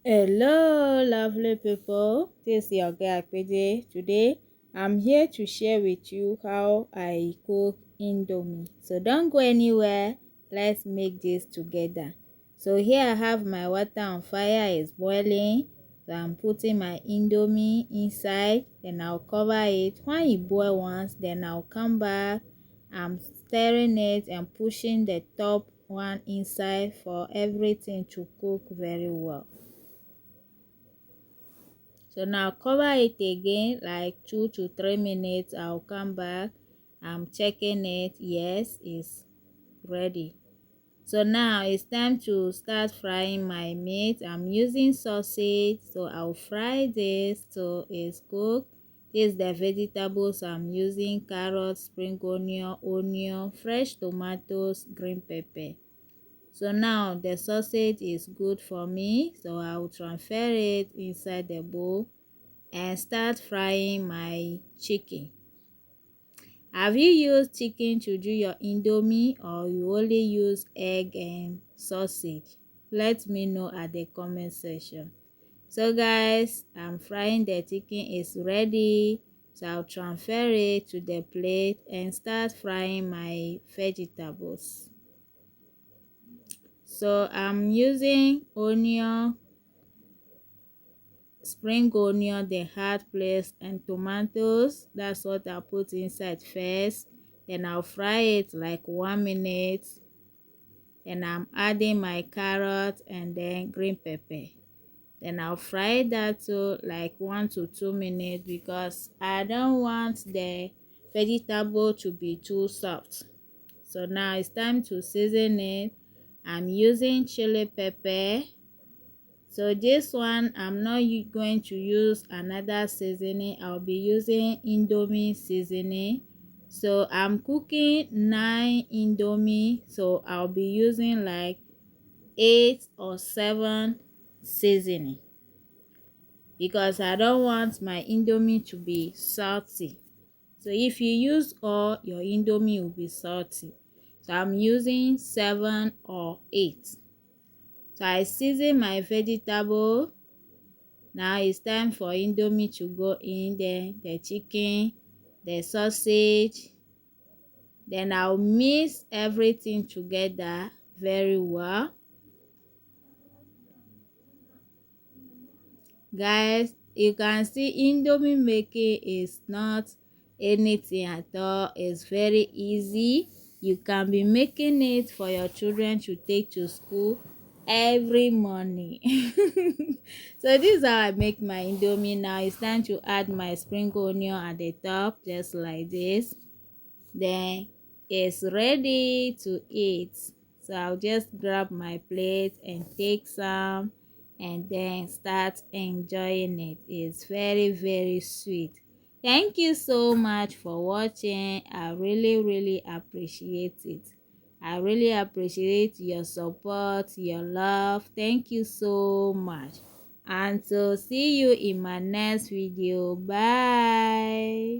Hello, lovely people. This is your girl Akpeje. Today, I'm here to share with you how I cook indomie. So don't go anywhere. Let's make this together. So here I have my water on fire. It's boiling. So I'm putting my indomie inside. Then I'll cover it. When it boils once, then I'll come back. I'm stirring it and pushing the top one inside for everything to cook very well. So now cover it again like 2 to 3 minutes. I'll come back. I'm checking it. Yes, it's ready. So now it's time to start frying my meat. I'm using sausage, so I'll fry this till it's cooked. This is the vegetables I'm using: carrots, spring onion, fresh tomatoes, green pepper. So now the sausage is good for me, so I'll transfer it inside the bowl and start frying my chicken. Have you used chicken to do your indomie, or you only use egg and sausage? Let me know at the comment section. So guys, I'm frying the chicken. Is ready, so I'll transfer it to the plate and start frying my vegetables. So I'm using onion, spring onion, the hard place, and tomatoes. That's what I'll put inside first. Then I'll fry it like 1 minute. Then I'm adding my carrot and then green pepper. Then I'll fry that too like 1 to 2 minutes because I don't want the vegetable to be too soft. So now it's time to season it. I'm using chili pepper. So this one I'm not going to use another seasoning. I'll be using indomie seasoning. So I'm cooking 9 indomie, so I'll be using like 8 or 7 seasoning because I don't want my indomie to be salty. So if you use all, your indomie will be salty. So I'm using 7 or 8. So I season my vegetable. Now it's time for indomie to go in there, the chicken, the sausage. Then I'll mix everything together very well. Guys, you can see indomie making is not anything at all. It's very easy. You can be making it for your children to take to school every morning. So this is how I make my indomie. Now it's time to add my spring onion at the top, just like this. Then it's ready to eat. So I'll just grab my plate and take some and then start enjoying it. It's very sweet. Thank you so much for watching. I really appreciate it. I really appreciate your support, your love. Thank you so much. And so see you in my next video. Bye.